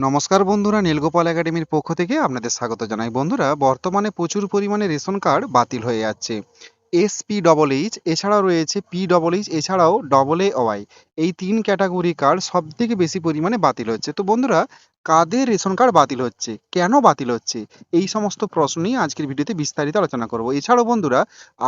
নমস্কার বন্ধুরা, নীলগোপাল একাডেমির পক্ষ থেকে আপনাদের স্বাগত জানাই। বন্ধুরা, বর্তমানে প্রচুর পরিমাণে রেশন কার্ড বাতিল হয়ে যাচ্ছে। SPEECH এছাড়াও রয়েছে PEECH এছাড়াও AAOI, এই ৩ ক্যাটাগরি কার্ড সবথেকে বেশি পরিমাণে বাতিল হচ্ছে। তো বন্ধুরা, কাদের রেশন কার্ড বাতিল হচ্ছে? কেন বাতিল হচ্ছে? এই সমস্ত প্রশ্ন নিয়ে আজকের ভিডিওতে বিস্তারিত আলোচনা করব। এছাড়াও বন্ধুরা,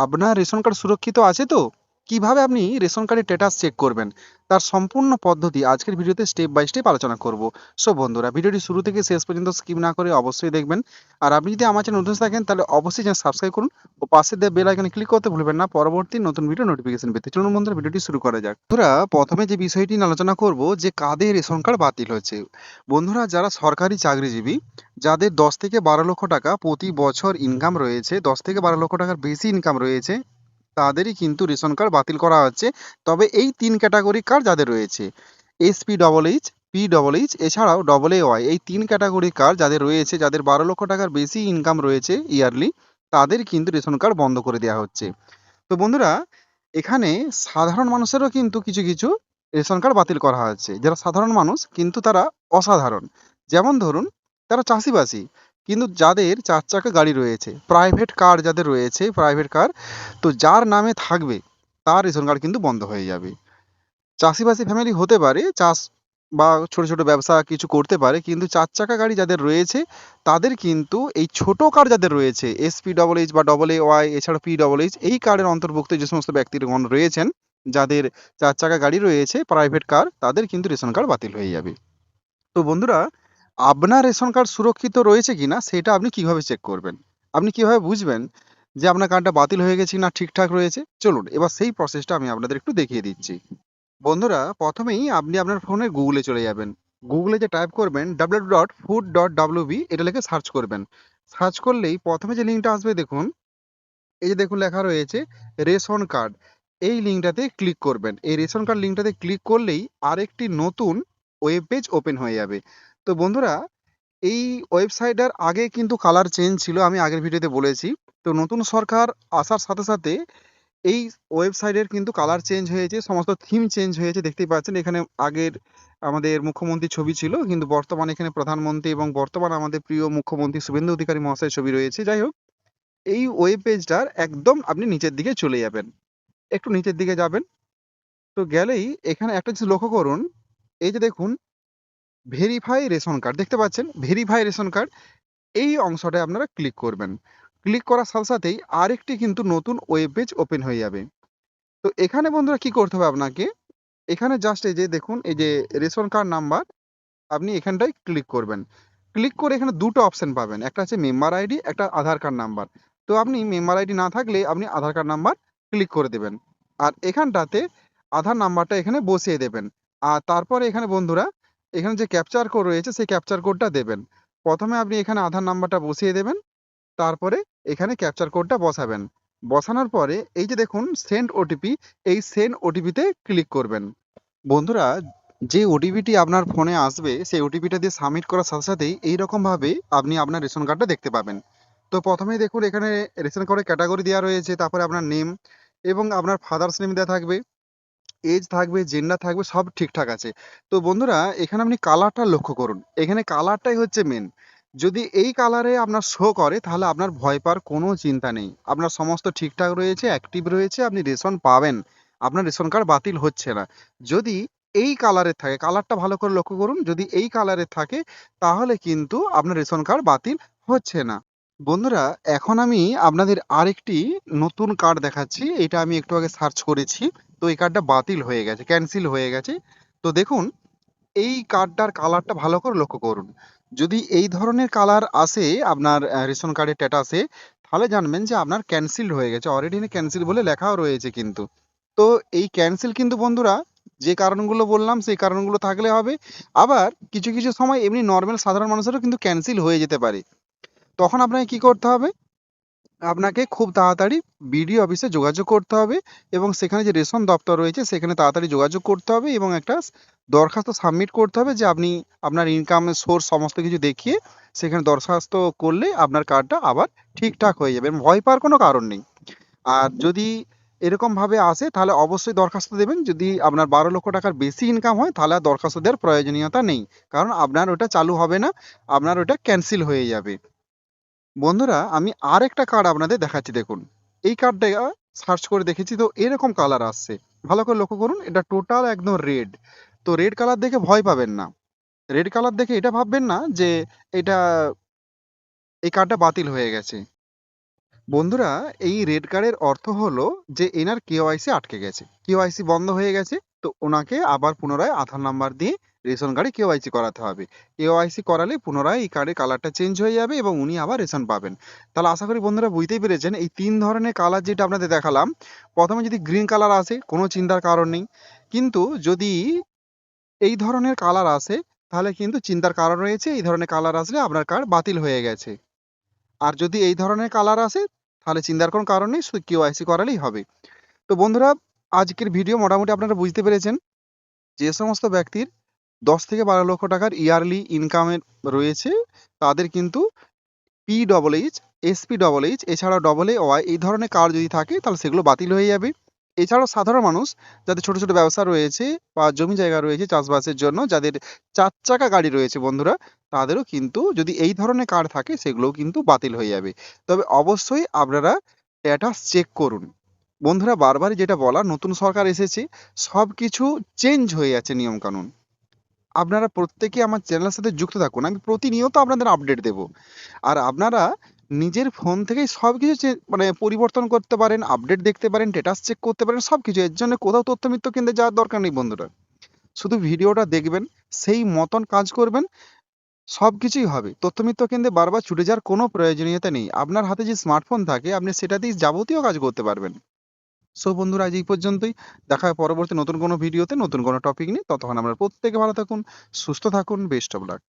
আপনার রেশন কার্ড সুরক্ষিত আছে তো? কিভাবে আপনি রেশন কার্ডের স্ট্যাটাস চেক করবেন? তার সম্পূর্ণ পদ্ধতি আজকের ভিডিওতে স্টেপ বাই স্টেপ আলোচনা করব। সো বন্ধুরা, ভিডিওটি শুরু থেকে শেষ পর্যন্ত স্কিপ না করে অবশ্যই দেখবেন। আর আপনি যদি আমার চ্যানেল নতুন থাকেন তাহলে অবশ্যই চ্যানেল সাবস্ক্রাইব করুন ও পাশে দেওয়া বেল আইকনে ক্লিক করতে ভুলবেন না পরবর্তী নতুন ভিডিও নোটিফিকেশন পেতে। চলুন বন্ধুরা, ভিডিওটি শুরু করা যাক। বন্ধুরা, প্রথমে যে বিষয়টি নিয়ে আলোচনা করব যে কাদের রেশন কার্ড বাতিল হচ্ছে। বন্ধুরা, যারা সরকারি চাকরিজীবী, যাদের 10 থেকে 12 লক্ষ টাকা প্রতি বছর ইনকাম রয়েছে, 10 থেকে 12 লক্ষ টাকার বেশি ইনকাম রয়েছে, তাদেরই কিন্তু রেশন কার্ড বাতিল করা হচ্ছে। তবে এই ৩ ক্যাটাগরি কার্ড যাদের রয়েছে, SPEECH, PEECH এছাড়াও AAOI, এই ৩ ক্যাটাগরি কার্ড যাদের রয়েছে, যাদের 12 লক্ষ টাকার বেশি ইনকাম রয়েছে ইয়ারলি, তাদের কিন্তু রেশন কার্ড বন্ধ করে দেওয়া হচ্ছে। তো বন্ধুরা, এখানে সাধারণ মানুষেরও কিন্তু কিছু কিছু রেশন কার্ড বাতিল করা হচ্ছে। যারা সাধারণ মানুষ কিন্তু তারা অসাধারণ। যেমন ধরুন, তারা চাষিবাসী কিন্তু যাদের ৪ চাকা গাড়ি রয়েছে, প্রাইভেট কার যাদের রয়েছে, প্রাইভেট কার, তো যার নামে থাকবে তার রেশন কার্ড কিন্তু বন্ধ হয়ে যাবে। চাষিবাসী ফ্যামিলি হতে পারে, চাষ বা ছোট ছোট ব্যবসা কিছু করতে পারে, কিন্তু ৪ চাকা গাড়ি যাদের রয়েছে তাদের কিন্তু এই ছোট কার যাদের রয়েছে, SPEECH বা AAOI এছাড়া PEECH, এই কার্ডের অন্তর্ভুক্ত যে সমস্ত ব্যক্তিগণ রয়েছেন, যাদের ৪ চাকা গাড়ি রয়েছে, প্রাইভেট কার, তাদের কিন্তু রেশন কার্ড বাতিল হয়ে যাবে। তো বন্ধুরা, আপনার রেশন কার্ড সুরক্ষিত রয়েছে কিনা সেটা আপনি কিভাবে চেক করবেন? আপনি কিভাবে বুঝবেন যে আপনার কার্ডটা বাতিল হয়ে গেছে না ঠিকঠাক রয়েছে? চলুন এবার সেই প্রসেসটা আমি আপনাদের একটু দেখিয়ে দিচ্ছি। বন্ধুরা, প্রথমেই আপনি আপনার ফোনে গুগলে চলে যাবেন। গুগলে যে টাইপ করবেন www.food.wb, এটা লিখে সার্চ করবেন। সার্চ করলেই প্রথমে যে লিঙ্কটা আসবে দেখুন, এই যে দেখুন লেখা রয়েছে রেশন কার্ড। এই লিঙ্কটাতে ক্লিক করবেন। এই রেশন কার্ড লিঙ্কটাতে ক্লিক করলেই আরেকটি নতুন ওয়েব পেজ ওপেন হয়ে যাবে। তো বন্ধুরা, এই ওয়েবসাইটটার আগে কিন্তু কালার চেঞ্জ ছিল, আমি আগের ভিডিওতে বলেছি। তো নতুন সরকার আসার সাথে সাথে এই ওয়েবসাইটের কিন্তু কালার চেঞ্জ হয়েছে, সমস্ত থিম চেঞ্জ হয়েছে। দেখতেই পাচ্ছেন এখানে আগের আমাদের মুখ্যমন্ত্রীর ছবি ছিল, কিন্তু বর্তমানে এখানে প্রধানমন্ত্রী এবং বর্তমান আমাদের প্রিয় মুখ্যমন্ত্রী শুভেন্দু অধিকারী মহাশয়ের ছবি রয়েছে। যাই হোক, এই ওয়েব পেজটার একদম আপনি নিচের দিকে চলে যাবেন। একটু নিচের দিকে যাবেন। তো গেলেই এখানে একটা জিনিস লক্ষ্য করুন, এই যে দেখুন ভেরিফাই রেশন কার্ড দেখতে পাচ্ছেন, ভেরিফাই রেশন কার্ড, এই অংশটায় আপনারা ক্লিক করবেন। ক্লিক করার সাথে সাথেই আরেকটি কিন্তু নতুন ওয়েব পেজ ওপেন হয়ে যাবে। তো এখানে বন্ধুরা কি করতে হবে আপনাকে, এখানে জাস্ট এই যে দেখুন এই যে রেশন কার্ড নাম্বার, আপনি এখানটায় ক্লিক করবেন। ক্লিক করে এখানে দুটো অপশন পাবেন, একটা আছে মেম্বার আইডি, একটা আধার কার্ড নাম্বার। তো আপনি মেম্বার আইডি না থাকলে আপনি আধার কার্ড নাম্বার ক্লিক করে দেবেন। আর এখানটাতে আধার নাম্বারটা এখানে বসিয়ে দেবেন। আর তারপরে এখানে বন্ধুরা, এখানে যে ক্যাপচার কোড রয়েছে সেই ক্যাপচার কোডটা দেবেন। প্রথমে আপনি এখানে আধার নাম্বারটা বসিয়ে দেবেন, তারপরে এখানে ক্যাপচার কোডটা বসাবেন। বসানোর পরে এই যে দেখুন সেন্ড ওটিপি, এই সেন্ড ওটিপিতে ক্লিক করবেন। বন্ধুরা, যে ওটিপিটি আপনার ফোনে আসবে সেই ওটিপিটা দিয়ে সাবমিট করার সাথে সাথেই এইরকমভাবে আপনি আপনার রেশন কার্ডটা দেখতে পাবেন। তো প্রথমেই দেখুন এখানে রেশন কার্ডের ক্যাটাগরি দেওয়া রয়েছে, তারপরে আপনার নেম এবং আপনার ফাদার্স নেম দেওয়া থাকবে, এজ থাকবে, জেন্ডার থাকবে, সব ঠিকঠাক আছে। তো বন্ধুরা, এখানে আপনি কালারটা লক্ষ্য করুন, এখানে কালারটাই হচ্ছে মেন। যদি এই কালারে আপনার শো করে তাহলে আপনার ভয় পাওয়ার কোনো চিন্তা নেই। আপনার সমস্ত ঠিকঠাক রয়েছে, অ্যাক্টিভ রয়েছে, আপনি রেশন পাবেন। আপনার রেশন কার্ড বাতিল হচ্ছে না। যদি এই কালারের থাকে, কালারটা ভালো করে লক্ষ্য করুন, যদি এই কালারের থাকে তাহলে কিন্তু আপনার রেশন কার্ড বাতিল হচ্ছে না। বন্ধুরা, এখন আমি আপনাদের আরেকটি নতুন কার্ড দেখাচ্ছি। এটা আমি একটু আগে সার্চ করেছি। তো এই কার্ডটা বাতিল হয়ে গেছে, ক্যান্সেল হয়ে গেছে। তো দেখুন, এই কার্ডটার কালারটা ভালো করে লক্ষ্য করুন। যদি এই ধরনের কালার আসে আপনার রেশন কার্ডের স্ট্যাটাসে, তাহলে জানবেন যে আপনার ক্যান্সেলড হয়ে গেছে। অলরেডি ক্যান্সেল বলে লেখাও রয়েছে কিন্তু। তো এই ক্যান্সেল কিন্তু বন্ধুরা, যে কারণগুলো বললাম সেই কারণগুলো থাকলে হবে। আবার কিছু কিছু সময় এমনি নর্মাল সাধারণ মানুষেরও কিন্তু ক্যান্সেল হয়ে যেতে পারে। তখন আপনাকে কি করতে হবে, আপনাকে খুব তাড়াতাড়ি বিডিও অফিসে যোগাযোগ করতে হবে এবং সেখানে যে রেশন দপ্তর রয়েছে সেখানে তাড়াতাড়ি যোগাযোগ করতে হবে এবং একটা দরখাস্ত সাবমিট করতে হবে যে আপনি আপনার ইনকামের সোর্স সমস্ত কিছু দেখিয়ে সেখানে দরখাস্ত করলে আপনার কার্ডটা আবার ঠিকঠাক হয়ে যাবে। ভয় পাওয়ার কোনো কারণ নেই। আর যদি এরকম ভাবে আসে তাহলে অবশ্যই দরখাস্ত দেবেন। যদি আপনার 12 লক্ষ টাকার বেশি ইনকাম হয় তাহলে আর দরখাস্ত দেওয়ার প্রয়োজনীয়তা নেই, কারণ আপনার ওটা চালু হবে না, আপনার ওটা ক্যান্সেল হয়ে যাবে। বন্ধুরা আমি আর একটা কার্ড আপনাদের দেখাচ্ছি, দেখুন এই কার্ডটা সার্চ করে দেখেছি, তো এরকম কালার আসছে। ভালো করে লক্ষ্য করুন, এটা টোটাল একদম রেড। তো রেড কালার দেখে ভয় পাবেন না, রেড কালার দেখে এটা ভাববেন না যে এটা এই কার্ডটা বাতিল হয়ে গেছে। বন্ধুরা এই রেড কার্ডের অর্থ হলো যে এনার কেওয়াইসি আটকে গেছে, কেওয়াইসি বন্ধ হয়ে গেছে। তো ওনাকে আবার পুনরায় আধার নাম্বার দিয়ে রেশন কার্ডে কেওয়াইসি করাতে হবে। কেওয়াইসি করালে পুনরায় এই কার্ডের কালারটা চেঞ্জ হয়ে যাবে এবং উনি আবার রেশন পাবেন। তাহলে আশা করি বন্ধুরা বুঝতেই পেরেছেন এই 3 ধরনের কালার যেটা আপনাদের দেখালাম। প্রথমে যদি গ্রিন কালার আসে কোনো চিন্তার কারণ নেই, কিন্তু যদি এই ধরনের কালার আসে তাহলে কিন্তু চিন্তার কারণ রয়েছে, এই ধরনের কালার আসলে আপনার কার্ড বাতিল হয়ে গেছে। আর যদি এই ধরনের কালার আসে তাহলে চিন্তার কোনো কারণ নেই, শুধু কেওয়াইসি করালেই হবে। তো বন্ধুরা আজকের ভিডিও মোটামুটি আপনারা বুঝতে পেরেছেন যে সমস্ত ব্যক্তির 10 থেকে 12 লক্ষ টাকার ইয়ারলি ইনকামের রয়েছে তাদের কিন্তু PWH, SPWH এছাড়াও AA এই ধরনের কার্ড যদি থাকে তাহলে সেগুলো বাতিল হয়ে যাবে। এছাড়াও সাধারণ মানুষ যাদের ছোট ছোট ব্যবসা রয়েছে বা জমি জায়গা রয়েছে চাষবাসের জন্য, যাদের 4 চাকা গাড়ি রয়েছে বন্ধুরা, তাদেরও কিন্তু যদি এই ধরনের কার্ড থাকে সেগুলোও কিন্তু বাতিল হয়ে যাবে। তবে অবশ্যই আপনারা স্ট্যাটাস চেক করুন। বন্ধুরা বারবারই যেটা বলা, নতুন সরকার এসেছে, সবকিছু চেঞ্জ হয়ে যাচ্ছে নিয়ম কানুন। আপনারা প্রত্যেকে আমার চ্যানেলের সাথে যুক্ত থাকুন, আমি প্রতিনিয়ত আপনাদের আপডেট দেব। আর আপনারা নিজের ফোন থেকেই সবকিছু মানে পরিবর্তন করতে পারেন, আপডেট দেখতে পারেন, স্ট্যাটাস চেক করতে পারেন, সবকিছু। এর জন্য কোথাও তথ্য মিত্র কেন্দ্রে যাওয়ার দরকার নেই বন্ধুরা। শুধু ভিডিওটা দেখবেন, সেই মতন কাজ করবেন, সবকিছুই হবে। তথ্য মিত্র কেন্দ্রে বারবার ছুটে যাওয়ার কোনো প্রয়োজনীয়তা নেই। আপনার হাতে যে স্মার্টফোন থাকে আপনি সেটাতেই যাবতীয় কাজ করতে পারবেন। সো বন্ধুরা আজ এই পর্যন্তই। দেখা হয় পরবর্তী নতুন কোনো ভিডিওতে নতুন কোনো টপিক নিয়ে। ততক্ষণ আমরা প্রত্যেকে ভালো থাকুন, সুস্থ থাকুন, বেস্ট অফ লাক।